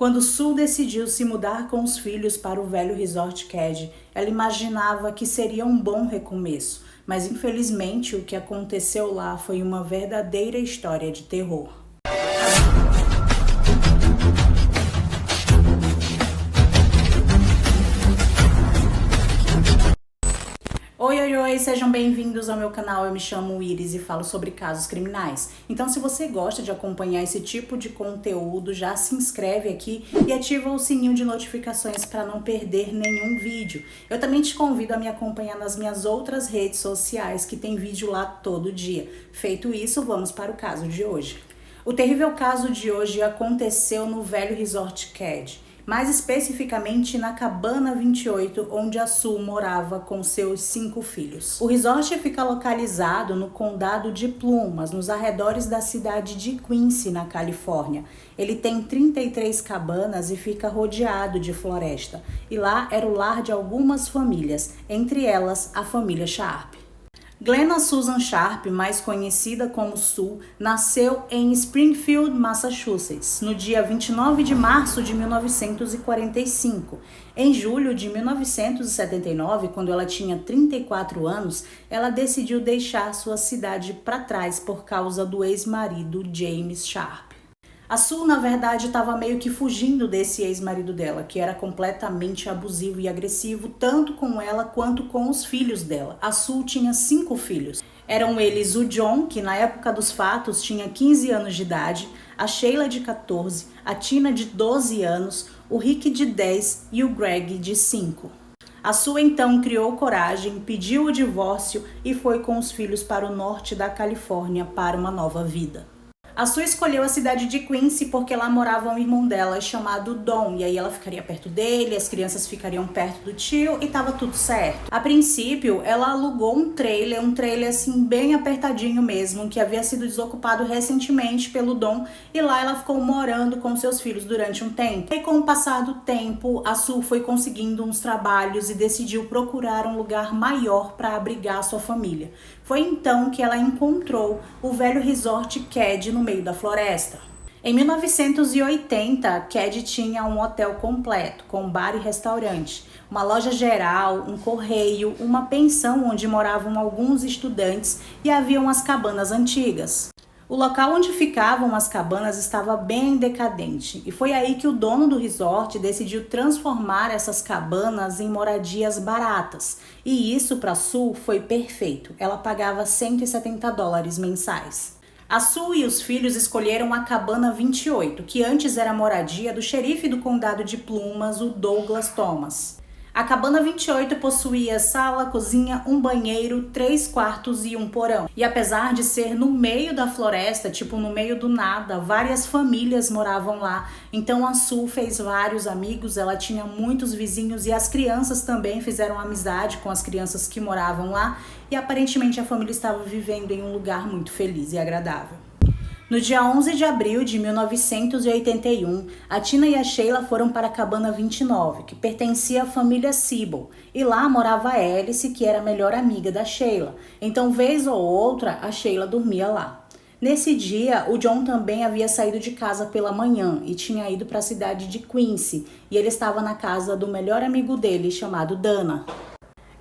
Quando Sue decidiu se mudar com os filhos para o velho Resort Cad, ela imaginava que seria um bom recomeço, mas infelizmente o que aconteceu lá foi uma verdadeira história de terror. Oi, sejam bem-vindos ao meu canal. Eu me chamo Iris e falo sobre casos criminais. Então, se você gosta de acompanhar esse tipo de conteúdo, já se inscreve aqui e ativa o sininho de notificações para não perder nenhum vídeo. Eu também te convido a me acompanhar nas minhas outras redes sociais, que tem vídeo lá todo dia. Feito isso, vamos para o caso de hoje. O terrível caso de hoje aconteceu no velho Resort Cad. Mais especificamente na Cabana 28, onde a Sue morava com seus 5 filhos. O resort fica localizado no condado de Plumas, nos arredores da cidade de Quincy, na Califórnia. Ele tem 33 cabanas e fica rodeado de floresta. E lá era o lar de algumas famílias, entre elas a família Sharp. Glenna Susan Sharp, mais conhecida como Sue, nasceu em Springfield, Massachusetts, no dia 29 de março de 1945. Em julho de 1979, quando ela tinha 34 anos, ela decidiu deixar sua cidade para trás por causa do ex-marido James Sharp. A Sue, na verdade, estava meio que fugindo desse ex-marido dela, que era completamente abusivo e agressivo, tanto com ela quanto com os filhos dela. A Sue tinha 5 filhos. Eram eles o John, que na época dos fatos tinha 15 anos de idade, a Sheila de 14, a Tina de 12 anos, o Rick de 10 e o Greg de 5. A Sue então criou coragem, pediu o divórcio e foi com os filhos para o norte da Califórnia para uma nova vida. A Sue escolheu a cidade de Quincy porque lá morava um irmão dela chamado Don, e aí ela ficaria perto dele, as crianças ficariam perto do tio e tava tudo certo. A princípio, ela alugou um trailer assim bem apertadinho mesmo, que havia sido desocupado recentemente pelo Don, e lá ela ficou morando com seus filhos durante um tempo. E com o passar do tempo, a Sue foi conseguindo uns trabalhos e decidiu procurar um lugar maior para abrigar sua família. Foi então que ela encontrou o velho Resort Cad no meio da floresta. Em 1980, Cad tinha um hotel completo, com bar e restaurante, uma loja geral, um correio, uma pensão onde moravam alguns estudantes e haviam as cabanas antigas. O local onde ficavam as cabanas estava bem decadente e foi aí que o dono do resort decidiu transformar essas cabanas em moradias baratas. E isso para Sue foi perfeito. Ela pagava $170 mensais. A Sue e os filhos escolheram a Cabana 28, que antes era moradia do xerife do condado de Plumas, o Douglas Thomas. A Cabana 28 possuía sala, cozinha, um banheiro, 3 quartos e um porão. E apesar de ser no meio da floresta, tipo no meio do nada, várias famílias moravam lá. Então a Sue fez vários amigos, ela tinha muitos vizinhos e as crianças também fizeram amizade com as crianças que moravam lá. E aparentemente a família estava vivendo em um lugar muito feliz e agradável. No dia 11 de abril de 1981, a Tina e a Sheila foram para a Cabana 29, que pertencia à família Siebel, e lá morava a Alice, que era a melhor amiga da Sheila. Então, vez ou outra, a Sheila dormia lá. Nesse dia, o John também havia saído de casa pela manhã e tinha ido para a cidade de Quincy, e ele estava na casa do melhor amigo dele, chamado Dana.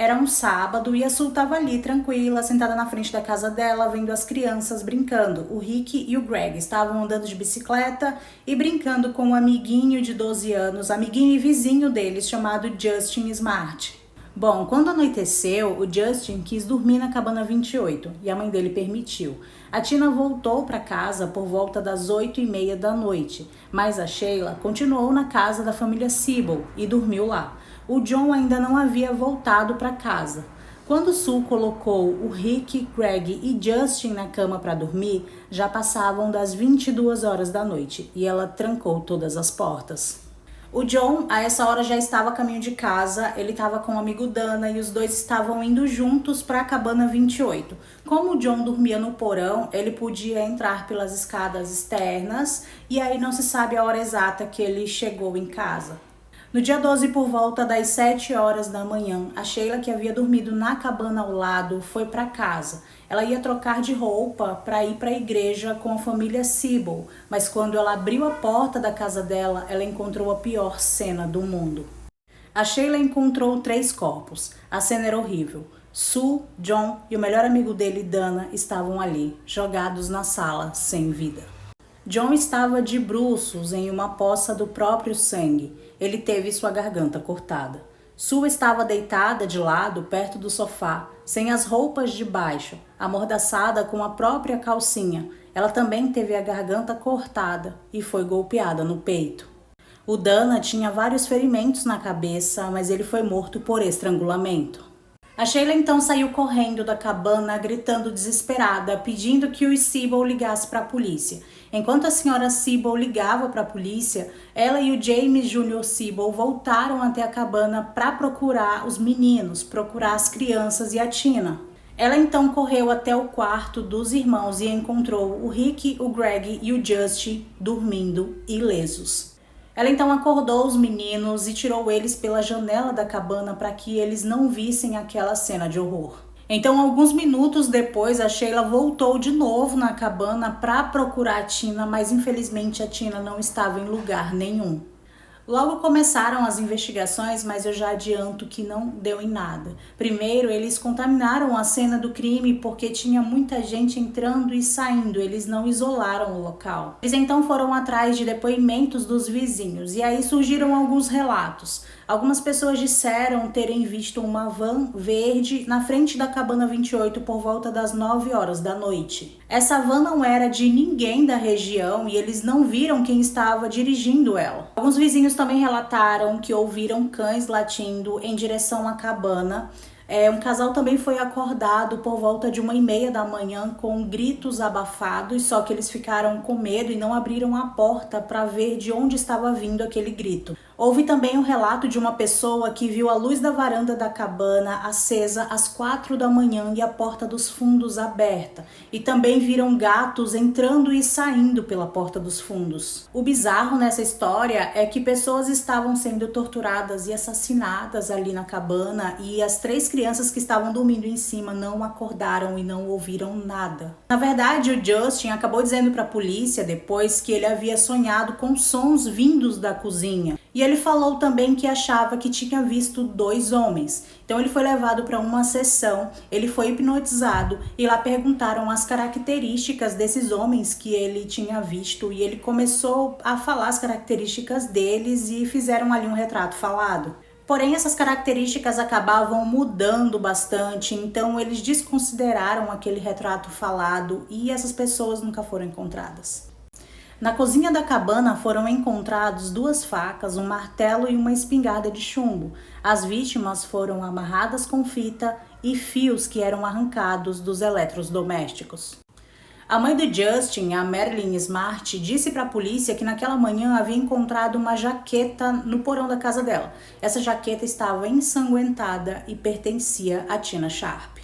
Era um sábado e a Sue estava ali tranquila, sentada na frente da casa dela, vendo as crianças brincando. O Rick e o Greg estavam andando de bicicleta e brincando com um amiguinho de 12 anos, amiguinho e vizinho deles, chamado Justin Smart. Bom, quando anoiteceu, o Justin quis dormir na Cabana 28 e a mãe dele permitiu. A Tina voltou para casa por volta das 8h30 da noite, mas a Sheila continuou na casa da família Siebel e dormiu lá. O John ainda não havia voltado para casa. Quando Sue colocou o Rick, Greg e Justin na cama para dormir, já passavam das 22 horas da noite e ela trancou todas as portas. O John, a essa hora, já estava a caminho de casa, ele estava com o amigo Dana e os dois estavam indo juntos para a Cabana 28. Como o John dormia no porão, ele podia entrar pelas escadas externas e aí não se sabe a hora exata que ele chegou em casa. No dia 12, por volta das 7 horas da manhã, a Sheila, que havia dormido na cabana ao lado, foi para casa. Ela ia trocar de roupa para ir para a igreja com a família Siebel, mas quando ela abriu a porta da casa dela, ela encontrou a pior cena do mundo. A Sheila encontrou 3 corpos. A cena era horrível. Sue, John e o melhor amigo dele, Dana, estavam ali, jogados na sala, sem vida. John estava de bruços em uma poça do próprio sangue. Ele teve sua garganta cortada. Sue estava deitada de lado, perto do sofá, sem as roupas de baixo, amordaçada com a própria calcinha. Ela também teve a garganta cortada e foi golpeada no peito. O Dana tinha vários ferimentos na cabeça, mas ele foi morto por estrangulamento. A Sheila então saiu correndo da cabana, gritando desesperada, pedindo que o Siebel ligasse para a polícia. Enquanto a senhora Siebel ligava para a polícia, ela e o James Jr. Siebel voltaram até a cabana para procurar os meninos, procurar as crianças e a Tina. Ela então correu até o quarto dos irmãos e encontrou o Rick, o Greg e o Justin dormindo ilesos. Ela então acordou os meninos e tirou eles pela janela da cabana para que eles não vissem aquela cena de horror. Então, alguns minutos depois, a Sheila voltou de novo na cabana para procurar a Tina, mas infelizmente a Tina não estava em lugar nenhum. Logo começaram as investigações, mas eu já adianto que não deu em nada. Primeiro, eles contaminaram a cena do crime porque tinha muita gente entrando e saindo, eles não isolaram o local. Eles então foram atrás de depoimentos dos vizinhos e aí surgiram alguns relatos. Algumas pessoas disseram terem visto uma van verde na frente da cabana 28 por volta das 9 horas da noite. Essa van não era de ninguém da região e eles não viram quem estava dirigindo ela. Alguns vizinhos também relataram que ouviram cães latindo em direção à cabana. Um casal também foi acordado por volta de 1h30 da manhã com gritos abafados, só que eles ficaram com medo e não abriram a porta para ver de onde estava vindo aquele grito. Houve também um relato de uma pessoa que viu a luz da varanda da cabana acesa às 4 da manhã e a porta dos fundos aberta. E também viram gatos entrando e saindo pela porta dos fundos. O bizarro nessa história é que pessoas estavam sendo torturadas e assassinadas ali na cabana e as 3 crianças que estavam dormindo em cima não acordaram e não ouviram nada. Na verdade, o Justin acabou dizendo para a polícia depois que ele havia sonhado com sons vindos da cozinha. E ele falou também que achava que tinha visto 2 homens. Então ele foi levado para uma sessão, ele foi hipnotizado e lá perguntaram as características desses homens que ele tinha visto e ele começou a falar as características deles e fizeram ali um retrato falado. Porém, essas características acabavam mudando bastante, então eles desconsideraram aquele retrato falado e essas pessoas nunca foram encontradas. Na cozinha da cabana foram encontrados 2 facas, um martelo e uma espingarda de chumbo. As vítimas foram amarradas com fita e fios que eram arrancados dos eletrodomésticos. A mãe do Justin, a Marilyn Smart, disse para a polícia que naquela manhã havia encontrado uma jaqueta no porão da casa dela. Essa jaqueta estava ensanguentada e pertencia a Tina Sharp.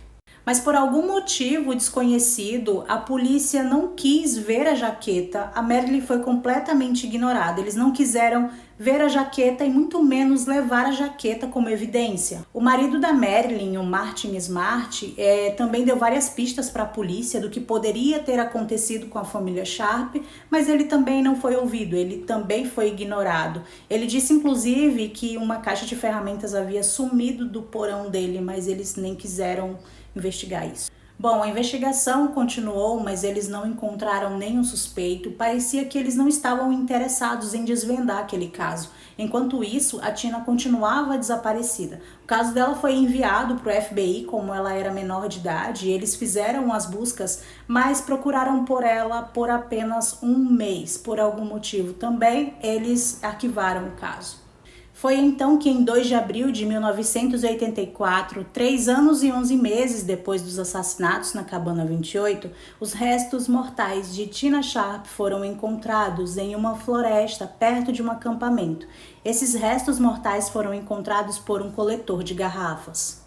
Mas por algum motivo desconhecido, a polícia não quis ver a jaqueta. A Marilyn foi completamente ignorada. Eles não quiseram ver a jaqueta e muito menos levar a jaqueta como evidência. O marido da Marilyn, o Martin Smart, também deu várias pistas para a polícia do que poderia ter acontecido com a família Sharp, mas ele também não foi ouvido, ele também foi ignorado. Ele disse inclusive que uma caixa de ferramentas havia sumido do porão dele, mas eles nem quiseram investigar isso. Bom, a investigação continuou, mas eles não encontraram nenhum suspeito. Parecia que eles não estavam interessados em desvendar aquele caso. Enquanto isso, a Tina continuava desaparecida. O caso dela foi enviado para o FBI, como ela era menor de idade, e eles fizeram as buscas, mas procuraram por ela por apenas 1 mês. Por algum motivo também, eles arquivaram o caso. Foi então que em 2 de abril de 1984, 3 anos e 11 meses depois dos assassinatos na cabana 28, os restos mortais de Tina Sharp foram encontrados em uma floresta perto de um acampamento. Esses restos mortais foram encontrados por um coletor de garrafas.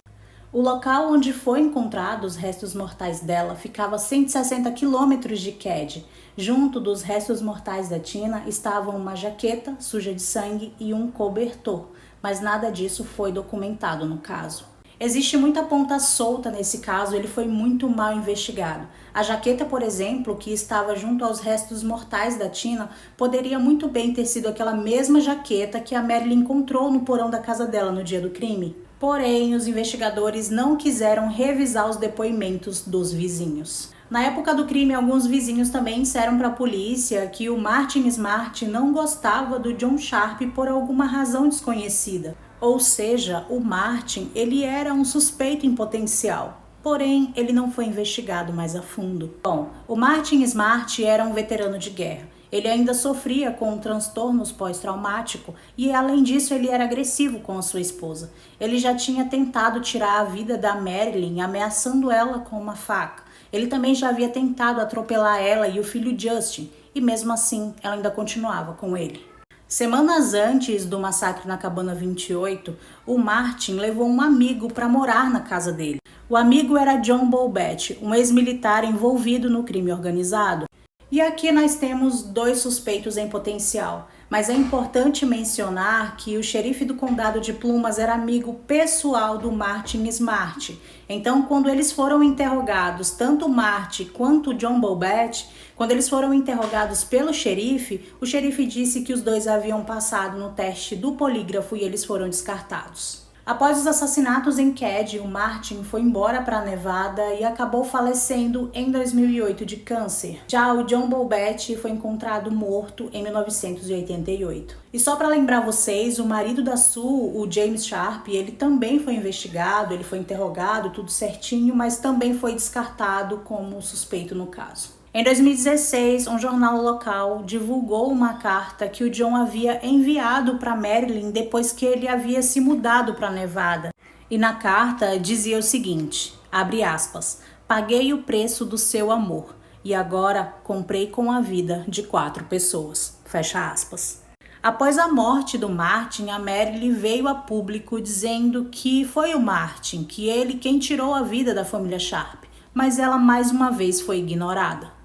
O local onde foi encontrado os restos mortais dela ficava a 160 quilômetros de Kedzie. Junto dos restos mortais da Tina estavam uma jaqueta suja de sangue e um cobertor, mas nada disso foi documentado no caso. Existe muita ponta solta nesse caso, ele foi muito mal investigado. A jaqueta, por exemplo, que estava junto aos restos mortais da Tina, poderia muito bem ter sido aquela mesma jaqueta que a Marilyn encontrou no porão da casa dela no dia do crime. Porém, os investigadores não quiseram revisar os depoimentos dos vizinhos. Na época do crime, alguns vizinhos também disseram para a polícia que o Martin Smart não gostava do John Sharp por alguma razão desconhecida. Ou seja, o Martin, ele era um suspeito em potencial. Porém, ele não foi investigado mais a fundo. Bom, o Martin Smart era um veterano de guerra. Ele ainda sofria com transtornos pós-traumáticos e, além disso, ele era agressivo com a sua esposa. Ele já tinha tentado tirar a vida da Marilyn, ameaçando ela com uma faca. Ele também já havia tentado atropelar ela e o filho Justin, e mesmo assim, ela ainda continuava com ele. Semanas antes do massacre na Cabana 28, o Martin levou um amigo para morar na casa dele. O amigo era John Bolbett, um ex-militar envolvido no crime organizado. E aqui nós temos 2 suspeitos em potencial, mas é importante mencionar que o xerife do condado de Plumas era amigo pessoal do Martin Smart. Então, quando eles foram interrogados, tanto o Martin quanto o John Bolbett, quando eles foram interrogados pelo xerife, o xerife disse que os dois haviam passado no teste do polígrafo e eles foram descartados. Após os assassinatos em Kedzie, o Martin foi embora para Nevada e acabou falecendo em 2008 de câncer. Já o John Bolbett foi encontrado morto em 1988. E só para lembrar vocês, o marido da Sue, o James Sharp, ele também foi investigado, ele foi interrogado, tudo certinho, mas também foi descartado como suspeito no caso. Em 2016, um jornal local divulgou uma carta que o John havia enviado para Marilyn depois que ele havia se mudado para Nevada. E na carta dizia o seguinte, abre aspas, paguei o preço do seu amor e agora comprei com a vida de 4 pessoas, fecha aspas. Após a morte do Martin, a Marilyn veio a público dizendo que foi o Martin, que ele quem tirou a vida da família Sharp, mas ela mais uma vez foi ignorada.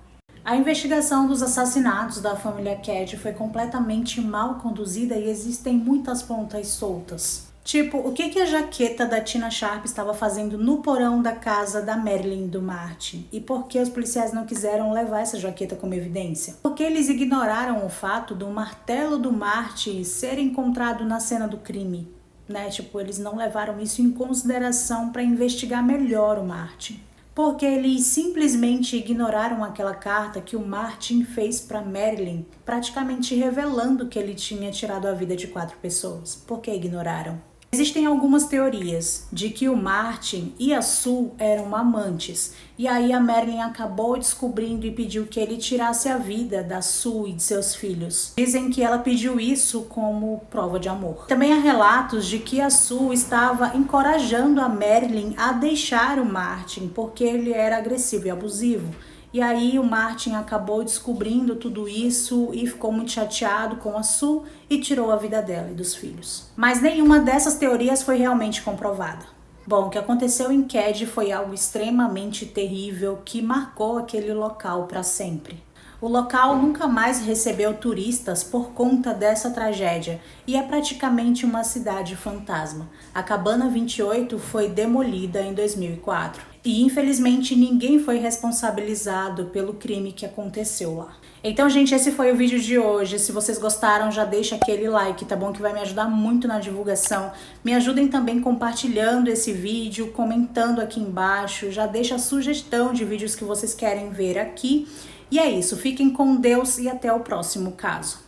A investigação dos assassinatos da família Kedzie foi completamente mal conduzida e existem muitas pontas soltas. Tipo, o que a jaqueta da Tina Sharp estava fazendo no porão da casa da Marilyn e do Martin? E por que os policiais não quiseram levar essa jaqueta como evidência? Porque eles ignoraram o fato do martelo do Martin ser encontrado na cena do crime, né? Tipo, eles não levaram isso em consideração para investigar melhor o Martin. Porque eles simplesmente ignoraram aquela carta que o Martin fez para Marilyn, praticamente revelando que ele tinha tirado a vida de 4 pessoas. Por que ignoraram? Existem algumas teorias de que o Martin e a Sue eram amantes, e aí a Marilyn acabou descobrindo e pediu que ele tirasse a vida da Sue e de seus filhos. Dizem que ela pediu isso como prova de amor. Também há relatos de que a Sue estava encorajando a Marilyn a deixar o Martin, porque ele era agressivo e abusivo. E aí o Martin acabou descobrindo tudo isso e ficou muito chateado com a Sue e tirou a vida dela e dos filhos. Mas nenhuma dessas teorias foi realmente comprovada. Bom, o que aconteceu em Kedzie foi algo extremamente terrível que marcou aquele local para sempre. O local nunca mais recebeu turistas por conta dessa tragédia e é praticamente uma cidade fantasma. A Cabana 28 foi demolida em 2004 e infelizmente ninguém foi responsabilizado pelo crime que aconteceu lá. Então, gente, esse foi o vídeo de hoje. Se vocês gostaram, já deixa aquele like, tá bom? Que vai me ajudar muito na divulgação. Me ajudem também compartilhando esse vídeo, comentando aqui embaixo. Já deixa a sugestão de vídeos que vocês querem ver aqui. E é isso, fiquem com Deus e até o próximo caso.